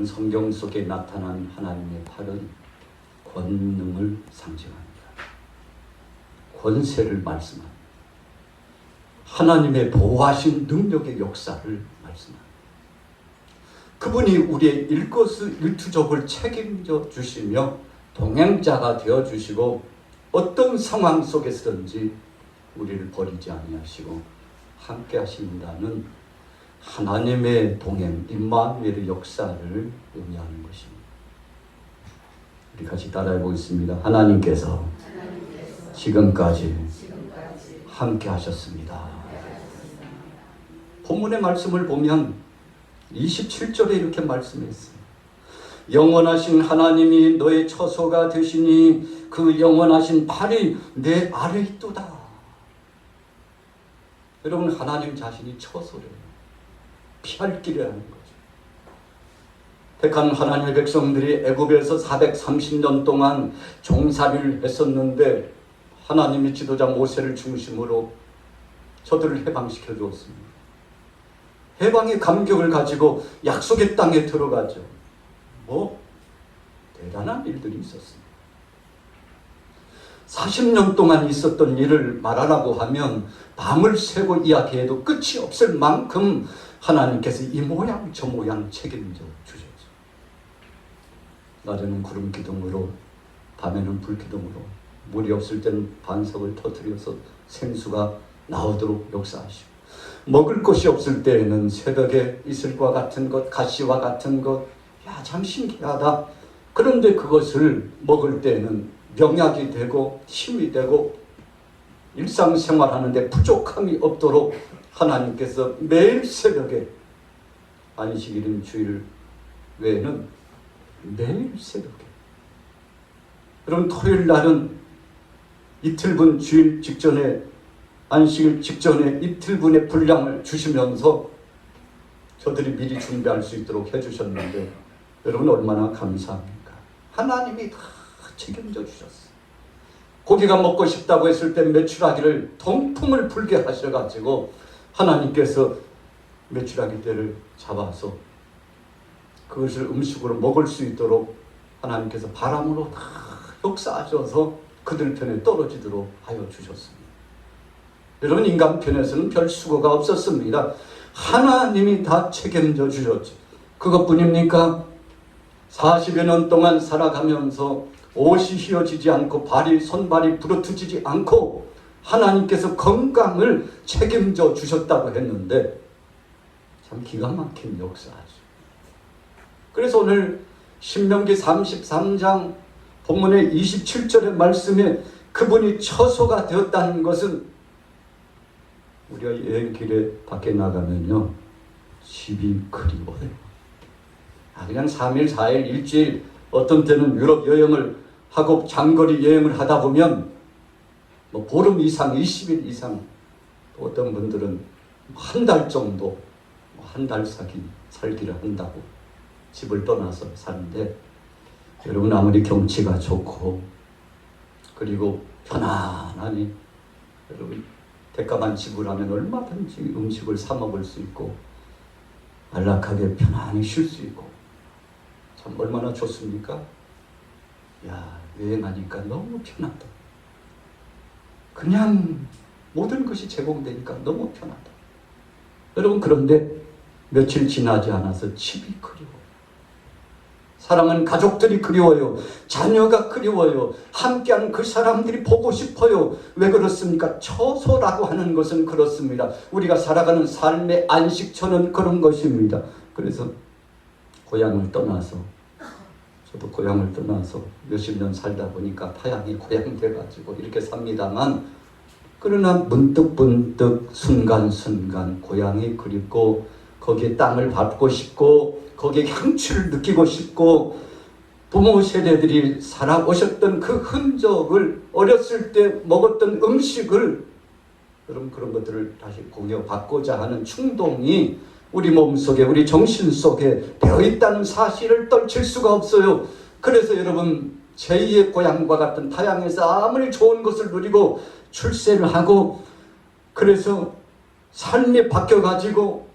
여러분, 성경 속에 나타난 하나님의 팔은 권능을 상징합니다. 권세를 말씀합니다. 하나님의 보호하신 능력의 역사를 말씀합니다. 그분이 우리의 일거수일투족을 책임져 주시며 동행자가 되어 주시고 어떤 상황 속에서든지 우리를 버리지 아니하시고 함께 하신다는 하나님의 동행, 임마누엘의 역사를 의미하는 것입니다. 우리 같이 따라해 보겠습니다. 하나님께서 지금까지 함께 하셨습니다. 본문의 말씀을 보면 27절에 이렇게 말씀했어요. 영원하신 하나님이 너의 처소가 되시니 그 영원하신 팔이 내 아래 있도다. 여러분, 하나님 자신이 처소래요. 피할 길이라는 거죠. 택한 하나님의 백성들이 애굽에서 430년 동안 종살이를 했었는데 하나님이 지도자 모세를 중심으로 저들을 해방시켜 주었습니다. 해방의 감격을 가지고 약속의 땅에 들어가죠. 대단한 일들이 있었습니다. 40년 동안 있었던 일을 말하라고 하면 밤을 새고 이야기해도 끝이 없을 만큼 하나님께서 이 모양 저 모양 책임져 주셨죠. 낮에는 구름 기둥으로, 밤에는 불 기둥으로, 물이 없을 때는 반석을 터뜨려서 생수가 나오도록 역사하시고, 먹을 것이 없을 때에는 새벽에 이슬과 같은 것, 가시와 같은 것, 참 신기하다. 그런데 그것을 먹을 때에는 명약이 되고 힘이 되고 일상생활하는데 부족함이 없도록 하나님께서 매일 새벽에, 안식일인 주일 외에는 매일 새벽에, 그럼 토요일 날은 이틀분, 주일 직전에, 안식일 직전에 이틀분의 분량을 주시면서 저들이 미리 준비할 수 있도록 해주셨는데, 여러분 얼마나 감사합니까? 하나님이 다 책임져 주셨어요. 고기가 먹고 싶다고 했을 때 메추라기를 동풍을 불게 하셔가지고 하나님께서 메추라기 떼를 잡아서 그것을 음식으로 먹을 수 있도록 하나님께서 바람으로 다 역사하셔서 그들 편에 떨어지도록 하여 주셨습니다. 여러분, 인간 편에서는 별 수고가 없었습니다. 하나님이 다 책임져 주셨죠. 그것뿐입니까? 40여 년 동안 살아가면서 옷이 휘어지지 않고 손발이 부러뜨지지 않고 하나님께서 건강을 책임져 주셨다고 했는데 참 기가 막힌 역사죠. 그래서 오늘 신명기 33장 본문의 27절의 말씀에 그분이 처소가 되었다는 것은, 우리가 여행길에 밖에 나가면요, 집이 그리워요. 그냥 3일, 4일, 일주일, 어떤 때는 유럽 여행을 하고 장거리 여행을 하다 보면 보름 이상, 20일 이상, 어떤 분들은 한 달 정도, 한 달 살기를 한다고 집을 떠나서 사는데, 여러분 아무리 경치가 좋고 그리고 편안하니 여러분 대가만 지불하면 얼마든지 음식을 사 먹을 수 있고 안락하게 편안히 쉴 수 있고 참 얼마나 좋습니까? 여행하니까 너무 편하다. 그냥 모든 것이 제공되니까 너무 편하다. 여러분, 그런데 며칠 지나지 않아서 집이 그리워요. 사랑하는 가족들이 그리워요. 자녀가 그리워요. 함께하는 그 사람들이 보고 싶어요. 왜 그렇습니까? 처소라고 하는 것은 그렇습니다. 우리가 살아가는 삶의 안식처는 그런 것입니다. 그래서 고향을 떠나서, 저도 고향을 떠나서 몇십 년 살다 보니까 타향이 고향 돼가지고 이렇게 삽니다만, 그러나 문득문득 순간순간 고향이 그립고 거기에 땅을 밟고 싶고 거기에 향취를 느끼고 싶고, 부모 세대들이 살아오셨던 그 흔적을, 어렸을 때 먹었던 음식을, 여러분 그런 것들을 다시 공유받고자 하는 충동이 우리 몸속에, 우리 정신 속에 되어있다는 사실을 떨칠 수가 없어요. 그래서 여러분, 제2의 고향과 같은 타향에서 아무리 좋은 것을 누리고 출세를 하고, 그래서 삶이 바뀌어가지고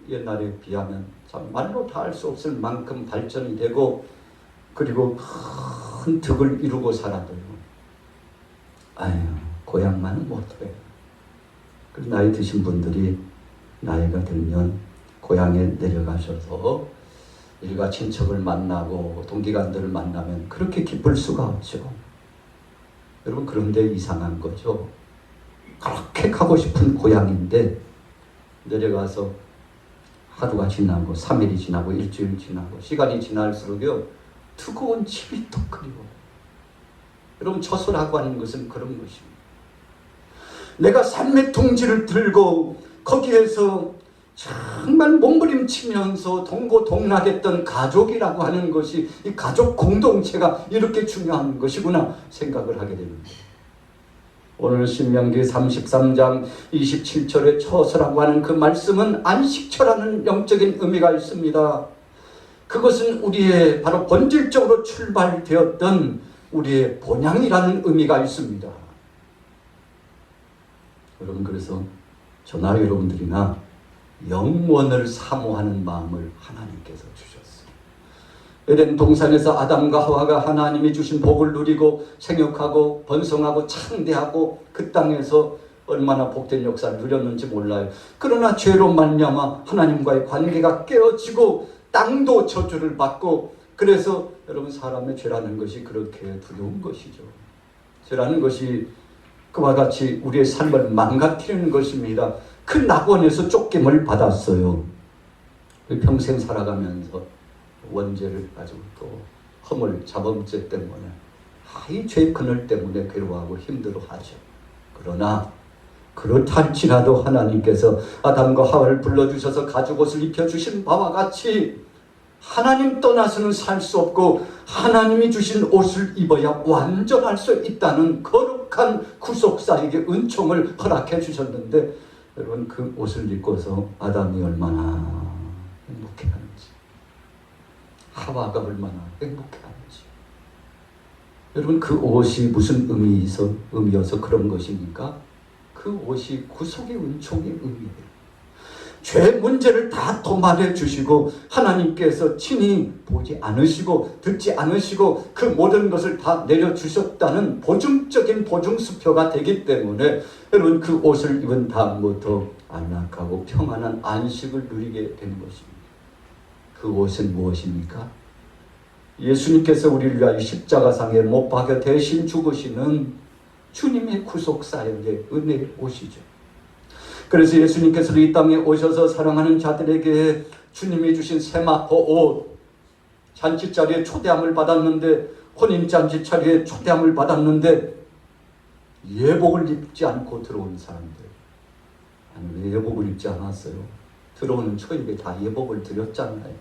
옛날에 비하면 참 말로 다 할 수 없을 만큼 발전이 되고 그리고 큰 득을 이루고 살아도요. 아유, 고향만은 못해요. 나이 드신 분들이 나이가 들면 고향에 내려가셔서 일가 친척을 만나고 동기간들을 만나면 그렇게 기쁠 수가 없죠. 여러분, 그런데 이상한 거죠. 그렇게 가고 싶은 고향인데 내려가서 하루가 지나고 3일이 지나고 일주일 지나고 시간이 지날수록요 뜨거운 집이 또 그리워요. 여러분, 처소라고 하는 것은 그런 것입니다. 내가 삶의 둥지를 들고 거기에서 정말 몸부림치면서 동고동락했던 가족이라고 하는 것이, 이 가족 공동체가 이렇게 중요한 것이구나 생각을 하게 됩니다. 오늘 신명기 33장 27절의 처소라고 하는 그 말씀은 안식처라는 영적인 의미가 있습니다. 그것은 우리의 바로 본질적으로 출발되었던 우리의 본향이라는 의미가 있습니다. 여러분, 그래서 저나 여러분들이나 영원을 사모하는 마음을 하나님께서 주셨어요. 에덴 동산에서 아담과 하와가 하나님이 주신 복을 누리고 생육하고 번성하고 창대하고 그 땅에서 얼마나 복된 역사를 누렸는지 몰라요. 그러나 죄로 말미암아 하나님과의 관계가 깨어지고 땅도 저주를 받고, 그래서 여러분, 사람의 죄라는 것이 그렇게 두려운 것이죠. 죄라는 것이 그와 같이 우리의 삶을 망가뜨리는 것입니다. 그 낙원에서 쫓김을 받았어요. 평생 살아가면서 원죄를 가지고 또 허물, 자범죄 때문에 이 죄의 그늘 때문에 괴로워하고 힘들어하죠. 그러나 그렇다 할지라도 하나님께서 아담과 하와를 불러주셔서 가죽옷을 입혀주신 바와 같이 하나님 떠나서는 살 수 없고 하나님이 주신 옷을 입어야 완전할 수 있다는 거룩한 구속사에게 은총을 허락해 주셨는데, 여러분, 그 옷을 입고서 아담이 얼마나 행복해하는지, 하와가 얼마나 행복해하는지. 여러분, 그 옷이 무슨 의미여서 그런 것입니까? 그 옷이 구속의 은총의 의미예요. 죄 문제를 다 도말해 주시고 하나님께서 친히 보지 않으시고 듣지 않으시고 그 모든 것을 다 내려주셨다는 보증적인 보증수표가 되기 때문에 여러분, 그 옷을 입은 다음부터 안락하고 평안한 안식을 누리게 되는 것입니다. 그 옷은 무엇입니까? 예수님께서 우리를 위하여 십자가상에 못 박혀 대신 죽으시는 주님의 구속사역의 은혜의 옷이죠. 그래서 예수님께서 이 땅에 오셔서 사랑하는 자들에게 주님이 주신 세마포 옷, 잔치자리에 초대함을 받았는데, 혼인잔치자리에 초대함을 받았는데 예복을 입지 않고 들어온 사람들, 아니, 왜 예복을 입지 않았어요? 들어오는 초입에 다 예복을 드렸잖아요.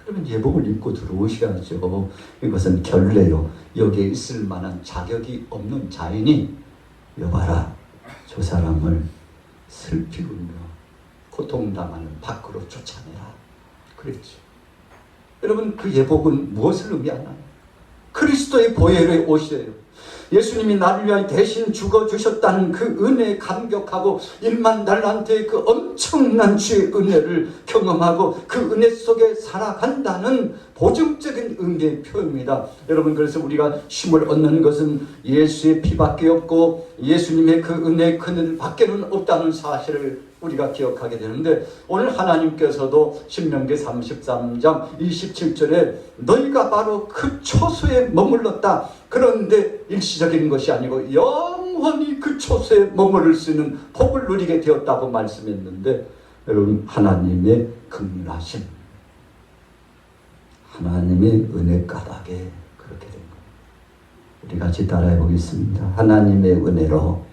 그러면 예복을 입고 들어오셔야죠. 이것은 결례요. 여기에 있을 만한 자격이 없는 자이니 여봐라, 저 사람을 슬피 울며 고통당하는 밖으로 쫓아내라 그랬죠. 여러분, 그 예복은 무엇을 의미하나요? 그리스도의 보혈의 옷이에요. 예수님이 나를 위하여 대신 죽어주셨다는 그 은혜에 감격하고 1만 달란트의 그 엄청난 주의 은혜를 경험하고 그 은혜 속에 살아간다는 보증적인 의미의 표현입니다. 여러분, 그래서 우리가 쉼을 얻는 것은 예수의 피밖에 없고 예수님의 그 은혜의 그늘 밖에는 없다는 사실을 우리가 기억하게 되는데, 오늘 하나님께서도 신명기 33장 27절에 너희가 바로 그 초소에 머물렀다. 그런데 일시적인 것이 아니고 영원히 그 초소에 머무를 수 있는 복을 누리게 되었다고 말씀했는데, 여러분, 하나님의 긍휼하심, 하나님의 은혜 까닭에 그렇게 된 겁니다. 우리 같이 따라해 보겠습니다. 하나님의 은혜로,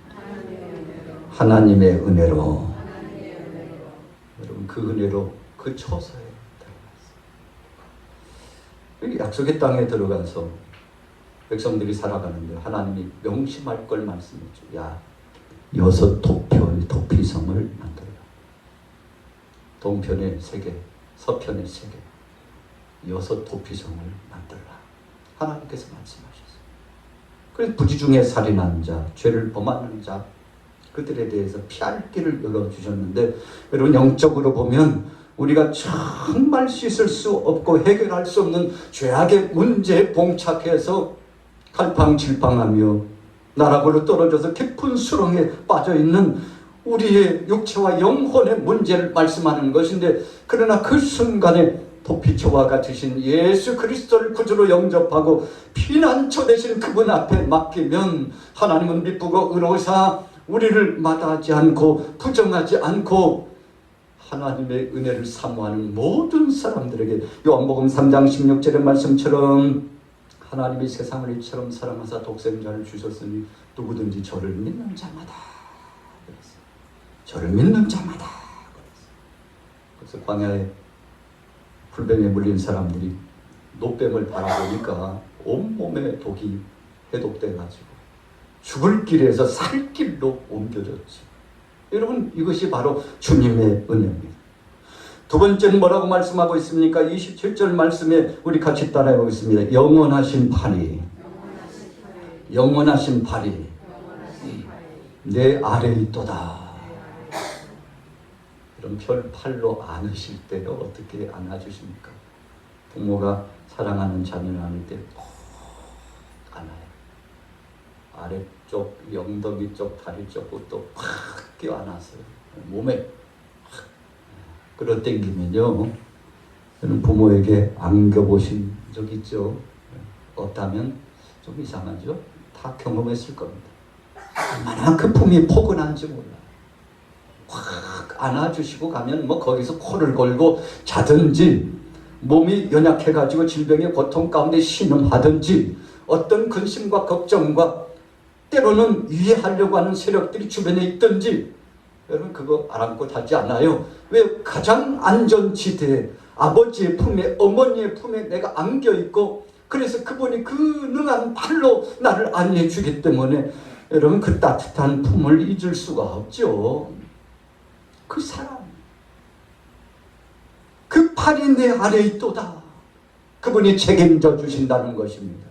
하나님의 은혜로, 여러분, 그 은혜로 그 초소에 들어갔어요. 약속의 땅에 들어가서 백성들이 살아가는데 하나님이 명심할 걸 말씀했죠. 야, 6 도피성을 만들어라. 동편에 3개, 서편에 3개, 6 도피성을 만들어라. 하나님께서 말씀하셨어요. 그래서 부지중에 살인한 자, 죄를 범하는 자, 그들에 대해서 피할 길을 열어주셨는데, 여러분, 영적으로 보면 우리가 정말 씻을 수 없고 해결할 수 없는 죄악의 문제에 봉착해서 갈팡질팡하며 나락으로 떨어져서 깊은 수렁에 빠져있는 우리의 육체와 영혼의 문제를 말씀하는 것인데, 그러나 그 순간에 도피처와 같으신 예수 그리스도를 구주로 영접하고 피난처 되신 그분 앞에 맡기면 하나님은 기쁘고 의로우사 우리를 마다하지 않고 부정하지 않고 하나님의 은혜를 사모하는 모든 사람들에게, 요한복음 3장 16절의 말씀처럼 하나님이 세상을 이처럼 사랑하사 독생자를 주셨으니 누구든지 저를 믿는 자마다, 그랬어요. 저를 믿는 자마다. 그래서 광야에 불뱀에 물린 사람들이 노뱀을 바라보니까 온몸에 독이 해독돼가지고 죽을 길에서 살 길로 옮겨졌지. 여러분, 이것이 바로 주님의 은혜입니다. 두 번째는 뭐라고 말씀하고 있습니까? 27절 말씀에 우리 같이 따라해 보겠습니다. 영원하신 팔이, 영원하신 팔이 내 아래 있도다. 그럼 별 팔로 안으실 때요, 어떻게 안아주십니까? 부모가 사랑하는 자녀를 안을 때 꼭 안아요. 아래쪽, 영덕이 쪽, 다리 쪽부터 팍 껴안았어요. 몸에 팍 끌어당기면요, 저는 부모에게 안겨보신 적 있죠? 없다면 좀 이상하죠? 다 경험했을 겁니다. 얼마나 그 품이 포근한지 몰라요. 확 안아주시고 가면 뭐 거기서 코를 골고 자든지, 몸이 연약해가지고 질병의 고통 가운데 신음하든지, 어떤 근심과 걱정과 때로는 이해하려고 하는 세력들이 주변에 있든지, 여러분 그거 아랑곳하지 않아요. 왜? 가장 안전지대에 아버지의 품에, 어머니의 품에 내가 안겨있고, 그래서 그분이 그 능한 팔로 나를 안위해 주기 때문에 여러분 그 따뜻한 품을 잊을 수가 없죠. 그 사람, 그 팔이 내 아래에 있도다. 그분이 책임져 주신다는 것입니다.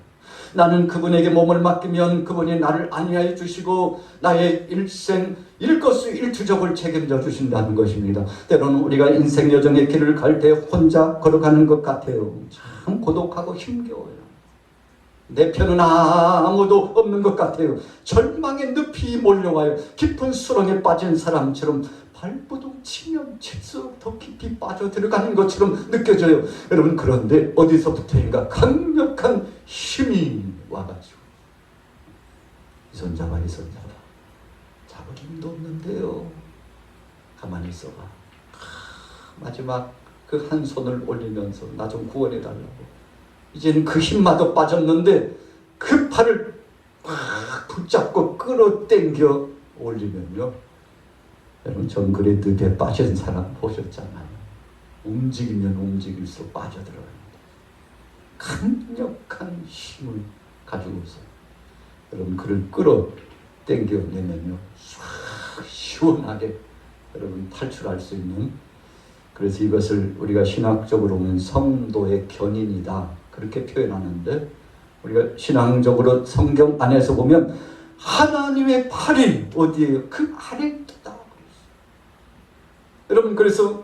나는 그분에게 몸을 맡기면 그분이 나를 안위하여 주시고 나의 일생 일거수일투족을 책임져 주신다는 것입니다. 때로는 우리가 인생 여정의 길을 갈 때 혼자 걸어가는 것 같아요. 참 고독하고 힘겨워요. 내 편은 아무도 없는 것 같아요. 절망의 늪이 몰려와요. 깊은 수렁에 빠진 사람처럼 발버둥 치면 칠수록 더 깊이 빠져들어가는 것처럼 느껴져요. 여러분, 그런데 어디서부터인가 강력한 힘이 와가지고 이 손 잡아, 이 손 잡아. 잡을 힘도 없는데요. 가만히 있어봐. 마지막 그 한 손을 올리면서 나 좀 구원해달라고. 이제는 그 힘마저 빠졌는데 그 팔을 꽉 붙잡고 끌어당겨 올리면요, 여러분 정글의 늪에 빠진 사람 보셨잖아요. 움직이면 움직일수록 빠져들어갑니다. 강력한 힘을 가지고서 여러분 그를 끌어당겨내면요, 싹 시원하게 여러분 탈출할 수 있는, 그래서 이것을 우리가 신학적으로 보면 성도의 견인이다, 그렇게 표현하는데, 우리가 신앙적으로 성경 안에서 보면 하나님의 팔이 어디에요? 그 아래에 있다. 여러분, 그래서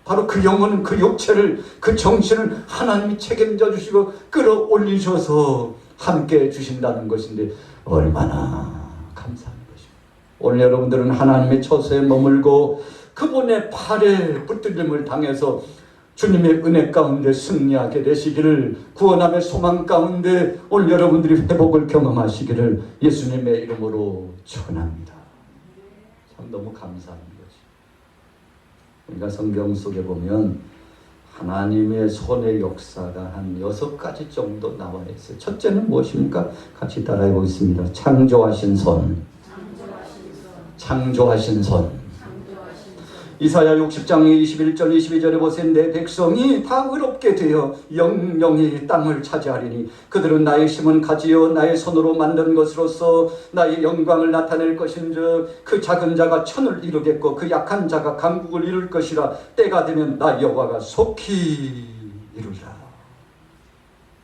바로 그 영혼은, 그 육체를, 그 정신을 하나님이 책임져 주시고 끌어올리셔서 함께 주신다는 것인데 얼마나 감사한 것입니다. 오늘 여러분들은 하나님의 처소에 머물고 그분의 팔에 붙들림을 당해서 주님의 은혜 가운데 승리하게 되시기를, 구원함의 소망 가운데 오늘 여러분들이 회복을 경험하시기를 예수님의 이름으로 축원합니다. 참 너무 감사한 거지. 우리가 성경 속에 보면 하나님의 손의 역사가 한 6가지 정도 나와 있어요. 첫째는 무엇입니까? 같이 따라해 보겠습니다. 창조하신 손. 창조하신 손. 이사야 60장 21절 22절에 보세요. 내 백성이 다 의롭게 되어 영영이 땅을 차지하리니 그들은 나의 심은 가지요 나의 손으로 만든 것으로서 나의 영광을 나타낼 것인즉 그 작은 자가 천을 이루겠고 그 약한 자가 강국을 이룰 것이라. 때가 되면 나 여호와가 속히 이루리라.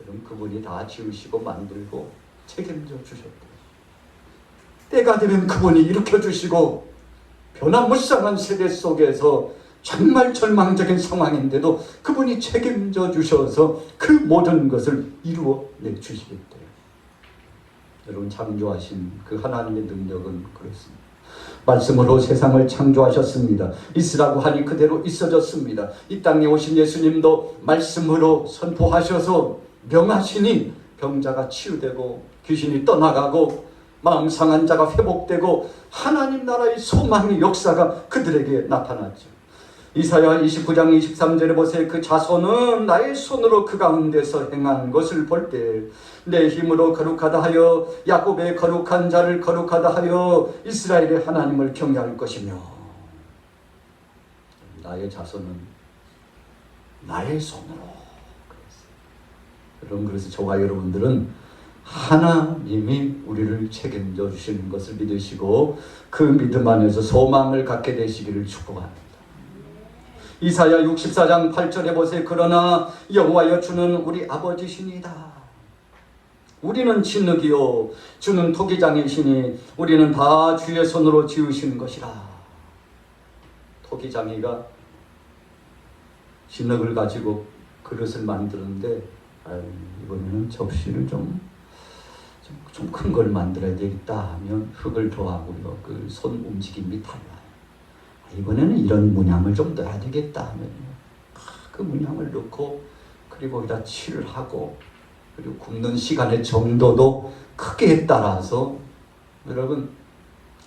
여러분, 그분이 다 지으시고 만들고 책임져 주셨고, 때가 되면 그분이 일으켜 주시고 변화무쌍한 세대 속에서 정말 절망적인 상황인데도 그분이 책임져 주셔서 그 모든 것을 이루어내 주시겠대요. 여러분, 창조하신 그 하나님의 능력은 그렇습니다. 말씀으로 세상을 창조하셨습니다. 있으라고 하니 그대로 있어졌습니다. 이 땅에 오신 예수님도 말씀으로 선포하셔서 명하시니 병자가 치유되고 귀신이 떠나가고 마음 상한 자가 회복되고 하나님 나라의 소망의 역사가 그들에게 나타났죠. 이사야 29장 23절에 보세요. 그 자손은 나의 손으로 그 가운데서 행한 것을 볼 때 내 힘으로 거룩하다 하여 야곱의 거룩한 자를 거룩하다 하여 이스라엘의 하나님을 경외할 것이며, 나의 자손은 나의 손으로. 여러분, 그래서 저와 여러분들은 하나님이 우리를 책임져 주시는 것을 믿으시고 그 믿음 안에서 소망을 갖게 되시기를 축복합니다. 이사야 64장 8절에 보세요. 그러나 여호와여 주는 우리 아버지시니이다. 우리는 진흙이요 주는 토기장이시니 우리는 다 주의 손으로 지으신 것이라. 토기장이가 진흙을 가지고 그릇을 만드는데, 이번에는 접시를 좀 큰 걸 만들어야 되겠다 하면 흙을 더하고요, 그 손 움직임이 달라요. 이번에는 이런 문양을 좀 넣어야 되겠다 하면 그 문양을 넣고, 그리고 거기다 칠을 하고, 그리고 굽는 시간의 정도도 크기에 따라서, 여러분,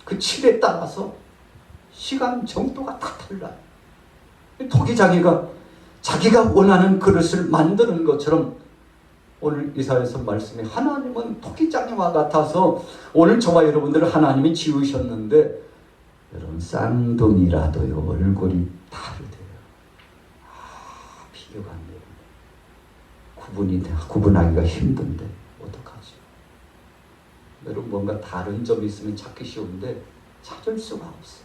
그 칠에 따라서 시간 정도가 다 달라요. 토기장이가 자기가 원하는 그릇을 만드는 것처럼 오늘 이사야서 말씀에 하나님은 토기장이와 같아서 오늘 저와 여러분들을 하나님이 지으셨는데, 여러분, 쌍둥이라도요 얼굴이 다르대요. 비교가 안 돼요. 구분하기가 힘든데 어떡하지? 여러분, 뭔가 다른 점이 있으면 찾기 쉬운데 찾을 수가 없어요.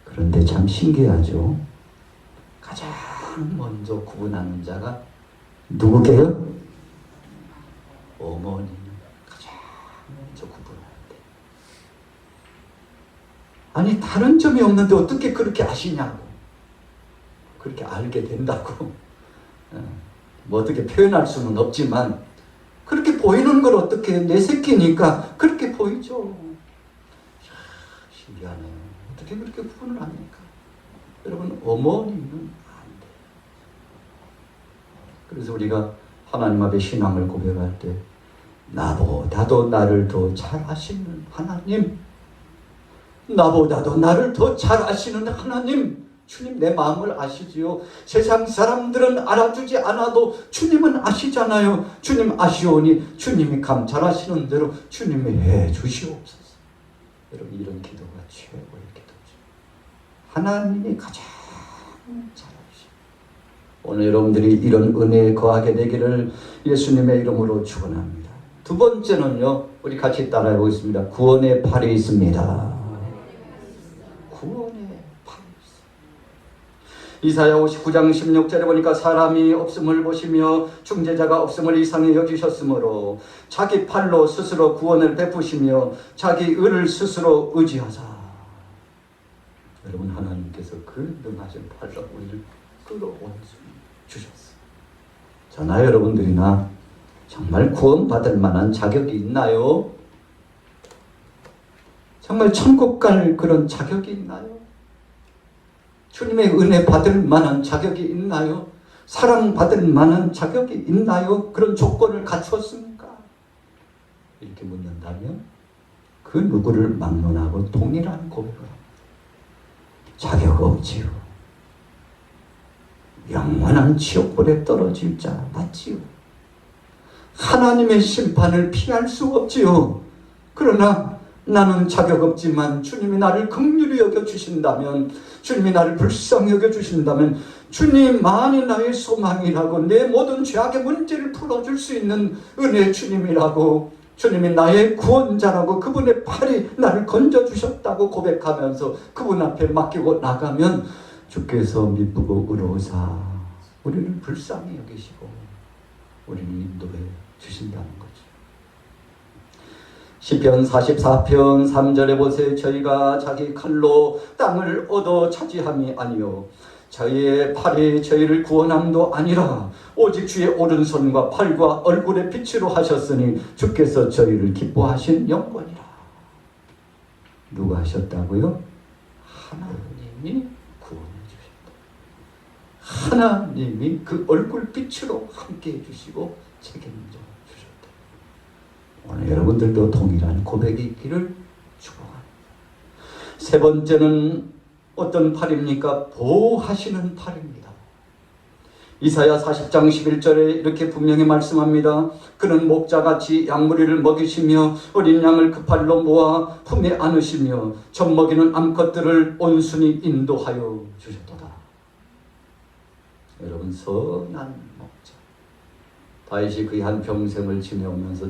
그런데 참 신기하죠. 가장 먼저 구분하는 자가 누구게요? 어머니는 가장 먼저 구분하는데, 아니 다른 점이 없는데 어떻게 그렇게 아시냐고, 그렇게 알게 된다고. 뭐 어떻게 표현할 수는 없지만 그렇게 보이는 걸 어떻게, 내 새끼니까 그렇게 보이죠. 신기하네요. 어떻게 그렇게 구분을 합니까? 여러분, 어머니는 안 돼요. 그래서 우리가 하나님 앞에 신앙을 고백할 때 나보다도 나를 더 잘 아시는 하나님, 나보다도 나를 더 잘 아시는 하나님, 주님 내 마음을 아시지요. 세상 사람들은 알아주지 않아도 주님은 아시잖아요. 주님 아시오니 주님이 감찰하시는 대로 주님이 해주시옵소서. 여러분, 이런 기도가 최고의 기도죠. 하나님이 가장 잘 아시죠. 오늘 여러분들이 이런 은혜에 거하게 되기를 예수님의 이름으로 축원합니다. 두 번째는요, 우리 같이 따라해 보겠습니다. 구원의 팔이 있습니다. 구원의 팔이 있습니다. 이사야 59장 16절에 보니까 사람이 없음을 보시며 중재자가 없음을 이상히 여기셨으므로 자기 팔로 스스로 구원을 베푸시며 자기 의를 스스로 의지하사. 여러분, 하나님께서 그 능하신 팔로 우리를 끌어온 주셨어요. 저나 여러분들이나 정말 구원받을 만한 자격이 있나요? 정말 천국 갈 그런 자격이 있나요? 주님의 은혜 받을 만한 자격이 있나요? 사랑받을 만한 자격이 있나요? 그런 조건을 갖추었습니까? 이렇게 묻는다면 그 누구를 막론하고 동일한 고백을 합니다. 자격 없지요. 영원한 지옥불에 떨어질 자 맞지요. 하나님의 심판을 피할 수 없지요. 그러나 나는 자격 없지만 주님이 나를 긍휼히 여겨주신다면, 주님이 나를 불쌍히 여겨주신다면, 주님만이 나의 소망이라고, 내 모든 죄악의 문제를 풀어줄 수 있는 은혜의 주님이라고, 주님이 나의 구원자라고, 그분의 팔이 나를 건져주셨다고 고백하면서 그분 앞에 맡기고 나가면 주께서 미쁘고 의로우사 우리를 불쌍히 여기시고 우리를 인도해 주신다는 거죠. 시편 44편 3절에 보세요. 저희가 자기 칼로 땅을 얻어 차지함이 아니요 저희의 팔이 저희를 구원함도 아니라 오직 주의 오른손과 팔과 얼굴의 빛으로 하셨으니 주께서 저희를 기뻐하신 영광이라. 누가 하셨다고요? 하나님이 구원해 주셨다. 하나님이 그 얼굴 빛으로 함께 해주시고 책임져 주셨다. 오늘 여러분들도 동일한 고백이 있기를 축복합니다. 세 번째는 어떤 팔입니까? 보호하시는 팔입니다. 이사야 40장 11절에 이렇게 분명히 말씀합니다. 그는 목자같이 양무리를 먹이시며 어린 양을 그 팔로 모아 품에 안으시며 젖먹이는 암컷들을 온순히 인도하여 주셨도다. 여러분, 선한 목자. 다윗이 그의 한 평생을 지내오면서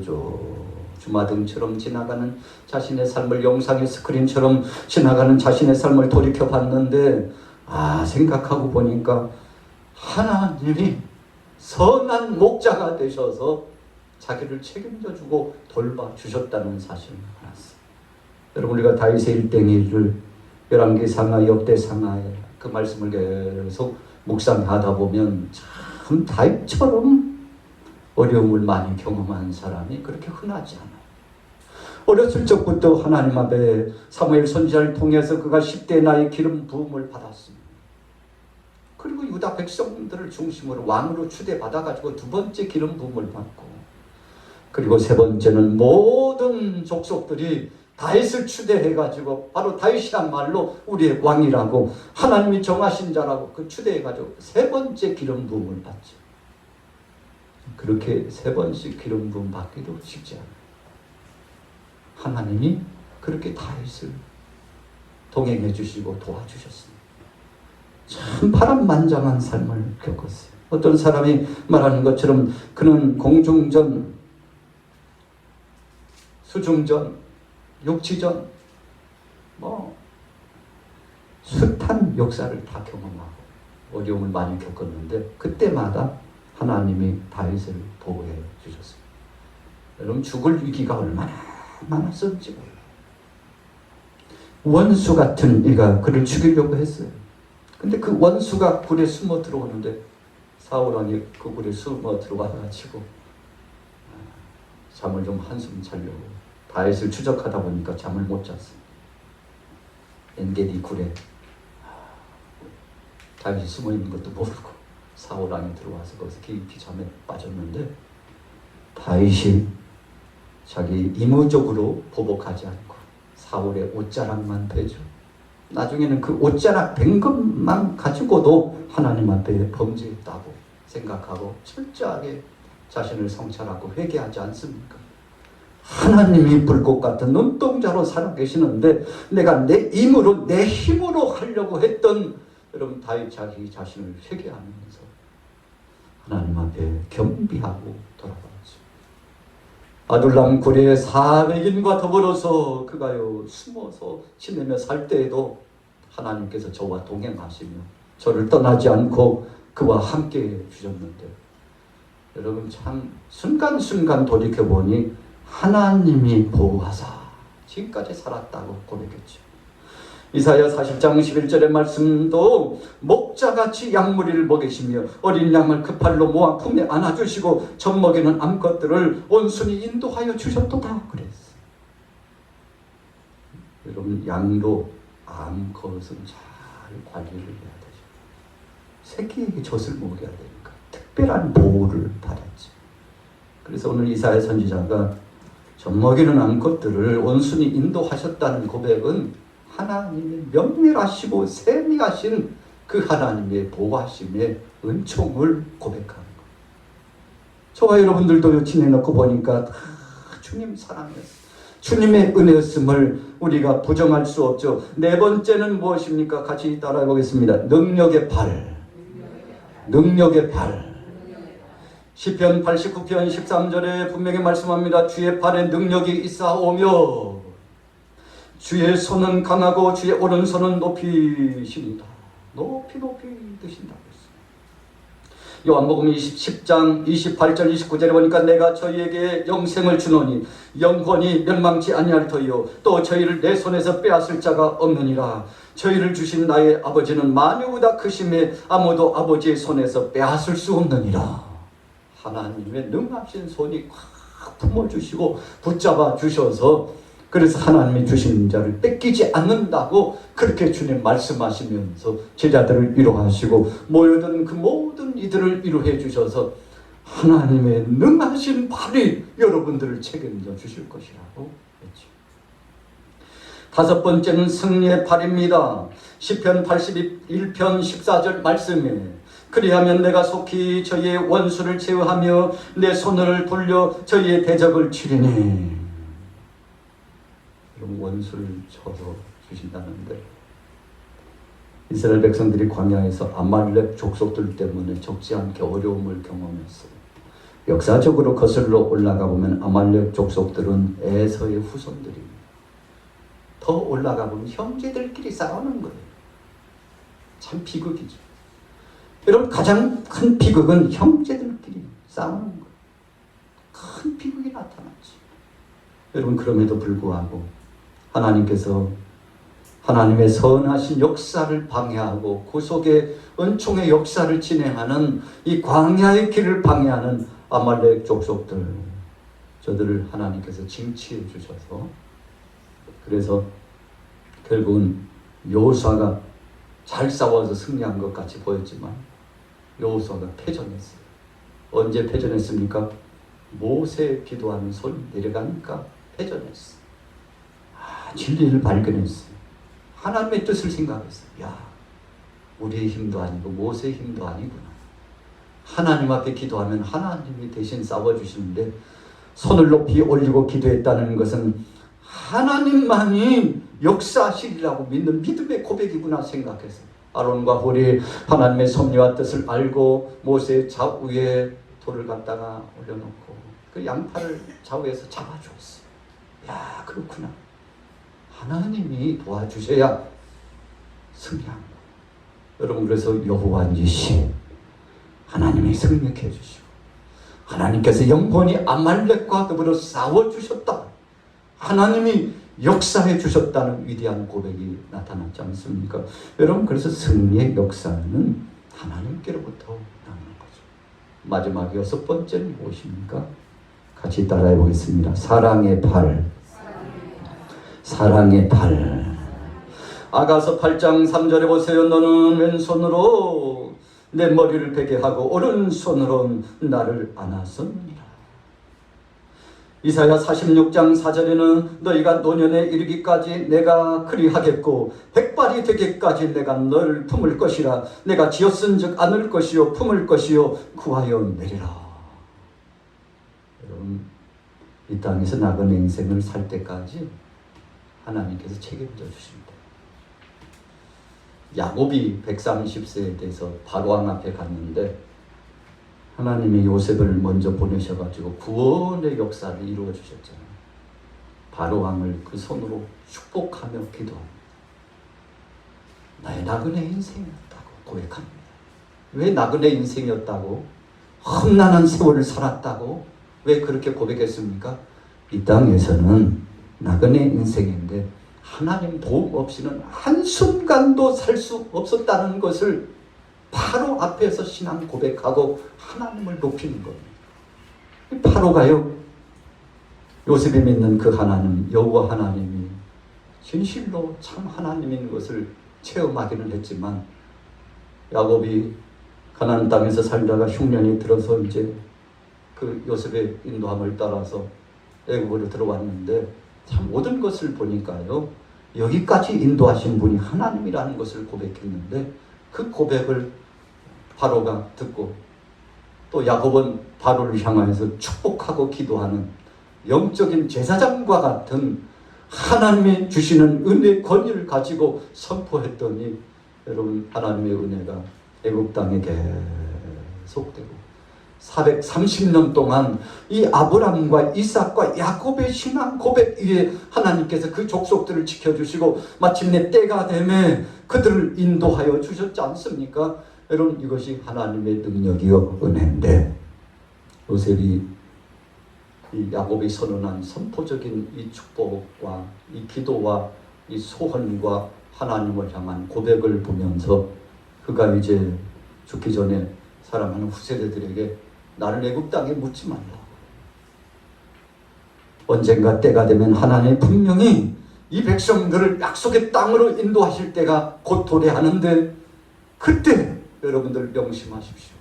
주마등처럼 지나가는 자신의 삶을, 영상의 스크린처럼 지나가는 자신의 삶을 돌이켜 봤는데, 생각하고 보니까 하나님이 선한 목자가 되셔서 자기를 책임져 주고 돌봐 주셨다는 사실을 알았어요. 여러분, 우리가 다윗의 일등이를 열왕기상하, 역대상하에 그 말씀을 계속 묵상하다 보면 참 다윗처럼 어려움을 많이 경험한 사람이 그렇게 흔하지 않아요. 어렸을 적부터 하나님 앞에 사무엘 선지자를 통해서 그가 10대 나이 기름 부음을 받았습니다. 그리고 유다 백성들을 중심으로 왕으로 추대받아가지고 두 번째 기름 부음을 받고, 그리고 세 번째는 모든 족속들이 다윗을 추대해가지고 바로 다윗이란 말로 우리의 왕이라고 하나님이 정하신 자라고 그 추대해가지고 세 번째 기름 부음을 받죠. 그렇게 세 번씩 기름 부음 받기도 쉽지 않아요. 하나님이 그렇게 다윗을 동행해 주시고 도와주셨습니다. 참 파란만장한 삶을 겪었어요. 어떤 사람이 말하는 것처럼 그는 공중전, 수중전, 육지전, 숱한 역사를 다 경험하고 어려움을 많이 겪었는데 그때마다 하나님이 다윗을 보호해 주셨어요. 여러분, 죽을 위기가 얼마나 많았었는지 몰라요. 원수 같은 이가 그를 죽이려고 했어요. 근데 그 원수가 굴에 숨어 들어오는데 사울 왕이 그 굴에 숨어 들어와가지고 잠을 좀 한숨 자려고 다윗을 추적하다 보니까 잠을 못 잤어요. 엔게디 굴에 다윗이 숨어 있는 것도 모르고 사울 왕이 들어와서 거기서 깊이 잠에 빠졌는데 다윗이 자기 임의적으로 보복하지 않고 사울의 옷자락만 베죠. 나중에는 그 옷자락 벤 것만 가지고도 하나님 앞에 범죄했다고 생각하고 철저하게 자신을 성찰하고 회개하지 않습니까? 하나님이 불꽃 같은 눈동자로 살아계시는데 내가 내 힘으로 하려고 했던, 여러분, 다윗 자기 자신을 회개하면서 하나님 앞에 겸비하고 돌아가죠. 아둘람 굴에 400인과 더불어서 그가요 숨어서 지내며 살 때에도 하나님께서 저와 동행하시며 저를 떠나지 않고 그와 함께 주셨는데, 여러분, 참 순간순간 돌이켜보니 하나님이 보호하사 지금까지 살았다고 고백했죠. 이사야 40장 11절의 말씀도 목자같이 양무리를 먹이시며 어린 양을 그 팔로 모아 품에 안아주시고 젖먹이는 암컷들을 온순히 인도하여 주셨도다 그랬어요. 여러분, 양도 암컷은 잘 관리를 해야 되죠. 새끼에게 젖을 먹여야 되니까 특별한 보호를 받았죠. 그래서 오늘 이사야 선지자가 젖먹이는 암컷들을 온순히 인도하셨다는 고백은 하나님의 면밀하시고 세미하신 그 하나님의 보호하심의 은총을 고백하는 것. 저와 여러분들도 지내놓고 보니까 다 주님 사랑이었어요. 주님의 은혜였음을 우리가 부정할 수 없죠. 네 번째는 무엇입니까? 같이 따라해 보겠습니다. 능력의 팔. 능력의 팔. 시편 89편 13절에 분명히 말씀합니다. 주의 팔에 능력이 있사오며 주의 손은 강하고 주의 오른손은 높이 십니다. 높이 드신다고 했어요. 요한복음 10장 28절 29절에 보니까 내가 저희에게 영생을 주노니 영원히 멸망치 아니할 터이요 또 저희를 내 손에서 빼앗을 자가 없느니라. 저희를 주신 나의 아버지는 만유보다 크심에 아무도 아버지의 손에서 빼앗을 수 없느니라. 하나님의 능하신 손이 꽉 품어주시고 붙잡아 주셔서 그래서 하나님이 주신 자를 뺏기지 않는다고 그렇게 주님 말씀하시면서 제자들을 위로하시고 모여든 그 모든 이들을 위로해 주셔서 하나님의 능하신 팔이 여러분들을 책임져 주실 것이라고 했죠. 다섯 번째는 승리의 팔입니다. 시편 81편 14절 말씀에 그리하면 내가 속히 저희의 원수를 제어하며 내 손을 돌려 저희의 대적을 치리니. 여러분 원수를 쳐서 주신다는데 이스라엘 백성들이 광야에서 아말렉 족속들 때문에 적지 않게 어려움을 경험했어요. 역사적으로 거슬러 올라가 보면 아말렉 족속들은 에서의 후손들입니다. 더 올라가 보면 형제들끼리 싸우는 거예요. 참 비극이죠. 여러분 가장 큰 비극은 형제들끼리 싸우는 거예요. 큰 비극이 나타났죠. 여러분 그럼에도 불구하고 하나님께서 하나님의 선하신 역사를 방해하고 구속의 은총의 역사를 진행하는 이 광야의 길을 방해하는 아말렉 족속들 저들을 하나님께서 징치해 주셔서 그래서 결국은 여호수아가 잘 싸워서 승리한 것 같이 보였지만 여호수아가 패전했어요. 언제 패전했습니까? 모세 기도하는 손이 내려가니까 패전했어요. 진리를 발견했어요. 하나님의 뜻을 생각했어요. 야, 우리의 힘도 아니고 모세의 힘도 아니구나. 하나님 앞에 기도하면 하나님이 대신 싸워주시는데 손을 높이 올리고 기도했다는 것은 하나님만이 역사하시리라고 믿는 믿음의 고백이구나 생각했어요. 아론과 홀이 하나님의 섭리와 뜻을 알고 모세의 좌우에 돌을 갖다가 올려놓고 그 양팔을 좌우에서 잡아줬어요. 야, 그렇구나. 하나님이 도와주셔야 승리한 거예요. 여러분 그래서 여호와 니시 하나님이 승리케 해주시고 하나님께서 영원히 아말렉과 더불어 싸워주셨다. 하나님이 역사해 주셨다는 위대한 고백이 나타났지 않습니까? 여러분 그래서 승리의 역사는 하나님께로부터 나오는 거죠. 마지막 여섯 번째는 무엇입니까? 같이 따라해 보겠습니다. 사랑의 팔. 사랑의 팔. 아가서 8장 3절에 보세요. 너는 왼손으로 내 머리를 베게 하고 오른손으로 나를 안았느니라. 이사야 46장 4절에는 너희가 노년에 이르기까지 내가 그리하겠고 백발이 되기까지 내가 너를 품을 것이라. 내가 지었은즉 안을 것이요 품을 것이요 구하여 내리라. 여러분 이 땅에서 나그네 인생을 살 때까지 하나님께서 책임져 주십니다. 야곱이 130세에 대해서 바로왕 앞에 갔는데 하나님이 요셉을 먼저 보내셔가지고 구원의 역사를 이루어 주셨잖아요. 바로왕을 그 손으로 축복하며 기도합니다. 나의 나그네 인생이었다고 고백합니다. 왜 나그네 인생이었다고? 험난한 세월을 살았다고? 왜 그렇게 고백했습니까? 이 땅에서는 나그네 인생인데 하나님 도움 없이는 한순간도 살 수 없었다는 것을 바로 앞에서 신앙 고백하고 하나님을 높이는 겁니다. 바로가요 요셉이 믿는 그 하나님 여호와 하나님이 진실로 참 하나님인 것을 체험하기는 했지만 야곱이 가나안 땅에서 살다가 흉년이 들어서 이제 그 요셉의 인도함을 따라서 애굽으로 들어왔는데 참 모든 것을 보니까요 여기까지 인도하신 분이 하나님이라는 것을 고백했는데 그 고백을 바로가 듣고 또 야곱은 바로를 향하여서 축복하고 기도하는 영적인 제사장과 같은 하나님이 주시는 은혜의 권위를 가지고 선포했더니 여러분 하나님의 은혜가 애굽 땅에 계속되고 430년 동안 이 아브람과 이삭과 야곱의 신앙 고백 위에 하나님께서 그 족속들을 지켜주시고 마침내 때가 되매 그들을 인도하여 주셨지 않습니까? 여러분 이것이 하나님의 능력이요 은혜인데 요셉이 이 야곱이 선언한 선포적인 이 축복과 이 기도와 이 소원과 하나님을 향한 고백을 보면서 그가 이제 죽기 전에 사랑하는 후세대들에게 나를 애굽 땅에 묻지 말라. 언젠가 때가 되면 하나님 분명히 이 백성들을 약속의 땅으로 인도하실 때가 곧 도래하는데 그때 여러분들 명심하십시오.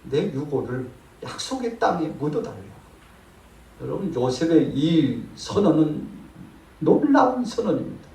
내 유고를 약속의 땅에 묻어달라. 여러분 요셉의 이 선언은 놀라운 선언입니다.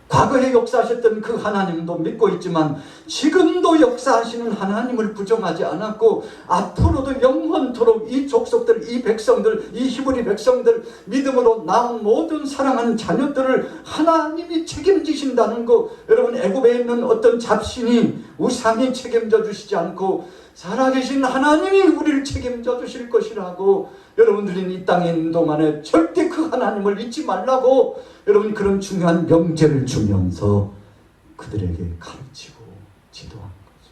과거에 역사하셨던 그 하나님도 믿고 있지만 지금도 역사하시는 하나님을 부정하지 않았고 앞으로도 영원토록 이 족속들, 이 백성들, 이 히브리 백성들 믿음으로 낳은 모든 사랑하는 자녀들을 하나님이 책임지신다는 거, 여러분 애굽에 있는 어떤 잡신이 우상이 책임져 주시지 않고 살아계신 하나님이 우리를 책임져 주실 것이라고 여러분들이 이 땅에 있는 동안에 절대 그 하나님을 잊지 말라고 여러분 그런 중요한 명제를 주면서 그들에게 가르치고 지도하는 거죠.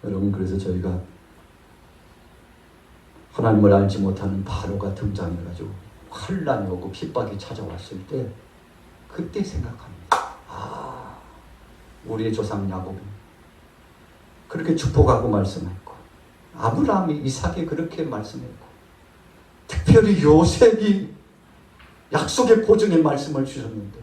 여러분 그래서 저희가 하나님을 알지 못하는 바로가 등장해가지고 환란이 오고 핍박이 찾아왔을 때 그때 생각합니다. 아, 우리의 조상 야곱이 그렇게 축복하고 말씀했고 아브라함이 이삭이 그렇게 말씀했고 특별히 요셉이 약속의 보증의 말씀을 주셨는데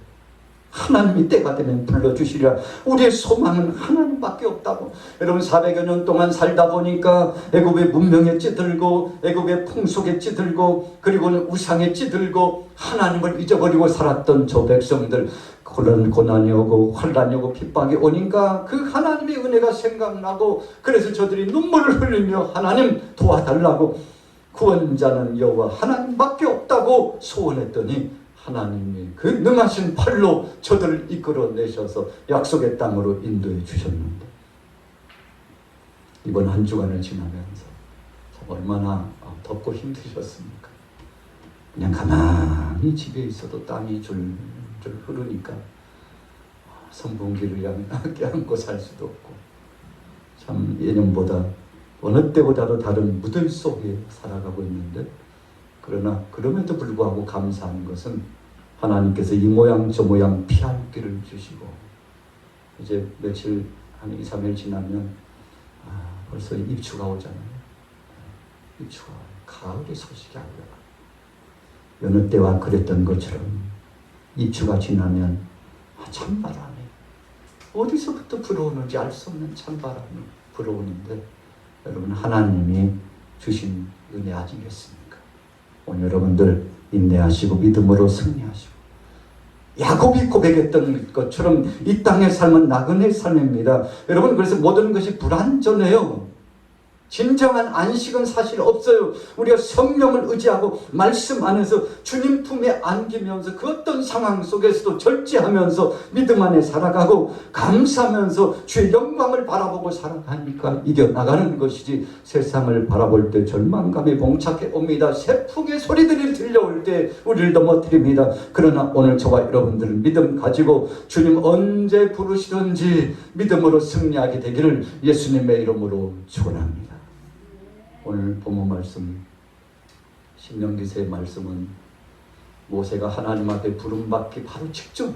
하나님이 때가 되면 불러주시리라. 우리의 소망은 하나님밖에 없다고. 여러분 400여 년 동안 살다 보니까 애굽의 문명에 찌들고 애굽의 풍속에 찌들고 그리고는 우상에 찌들고 하나님을 잊어버리고 살았던 저 백성들, 그런 고난이 오고 환란이 오고 핍박이 오니까 그 하나님의 은혜가 생각나고 그래서 저들이 눈물을 흘리며 하나님 도와달라고, 구원자는 여호와 하나님밖에 없다고 소원했더니 하나님이 그 능하신 팔로 저들을 이끌어내셔서 약속의 땅으로 인도해 주셨는데 이번 한 주간을 지나면서 참 얼마나 덥고 힘드셨습니까? 그냥 가만히 집에 있어도 땀이 줄줄 흐르니까 선풍기를 껴안고 살 수도 없고 참 예년보다 어느 때보다도 다른 무들 속에 살아가고 있는데, 그러나 그럼에도 불구하고 감사한 것은 하나님께서 이 모양 저 모양 피할 길을 주시고 이제 며칠 한 2, 3일 지나면 벌써 입추가 오잖아요. 입추가 가을의 소식이 알려가. 여느 때와 그랬던 것처럼 입추가 지나면 찬바람이 어디서부터 불어오는지 알 수 없는 찬바람이 불어오는데 여러분 하나님이 주신 은혜 아니겠습니까? 오늘 여러분들 인내하시고 믿음으로 승리하시고 야곱이 고백했던 것처럼 이 땅의 삶은 나그네의 삶입니다. 여러분 그래서 모든 것이 불완전해요. 진정한 안식은 사실 없어요. 우리가 성령을 의지하고 말씀 안에서 주님 품에 안기면서 그 어떤 상황 속에서도 절제하면서 믿음 안에 살아가고 감사하면서 주의 영광을 바라보고 살아가니까 이겨나가는 것이지, 세상을 바라볼 때 절망감이 봉착해 옵니다. 세풍의 소리들이 들려올 때 우리를 넘어뜨립니다. 그러나 오늘 저와 여러분들은 믿음 가지고 주님 언제 부르시든지 믿음으로 승리하게 되기를 예수님의 이름으로 축원합니다. 오늘 본문 말씀 신명기서의 말씀은 모세가 하나님 앞에 부름받기 바로 직전에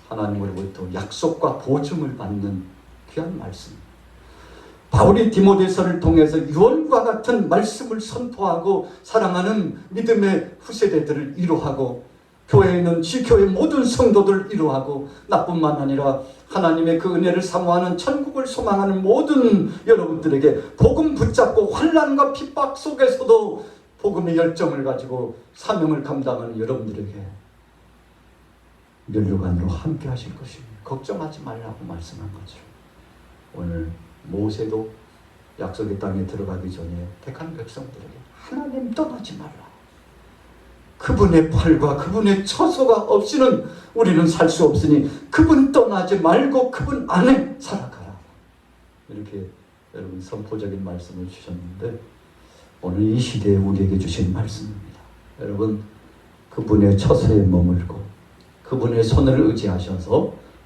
하나님으로부터 약속과 보증을 받는 귀한 말씀. 바울이 디모데서를 통해서 유언과 같은 말씀을 선포하고 사랑하는 믿음의 후세대들을 위로하고 교회에 있는 지교의 모든 성도들을 위로하고 나뿐만 아니라 하나님의 그 은혜를 사모하는 천국을 소망하는 모든 여러분들에게 복음 붙잡고 환난과 핍박 속에서도 복음의 열정을 가지고 사명을 감당하는 여러분들에게 면류관으로 함께 하실 것입니다. 걱정하지 말라고 말씀한 것처럼 오늘 모세도 약속의 땅에 들어가기 전에 택한 백성들에게 하나님 떠나지 말라. 그분의 팔과 그분의 처소가 없이는 우리는 살 수 없으니 그분 떠나지 말고 그분 안에 살아가라. 이렇게 여러분 선포적인 말씀을 주셨는데 오늘 이 시대에 우리에게 주신 말씀입니다. 여러분 그분의 처소에 머물고 그분의 손을 의지하셔서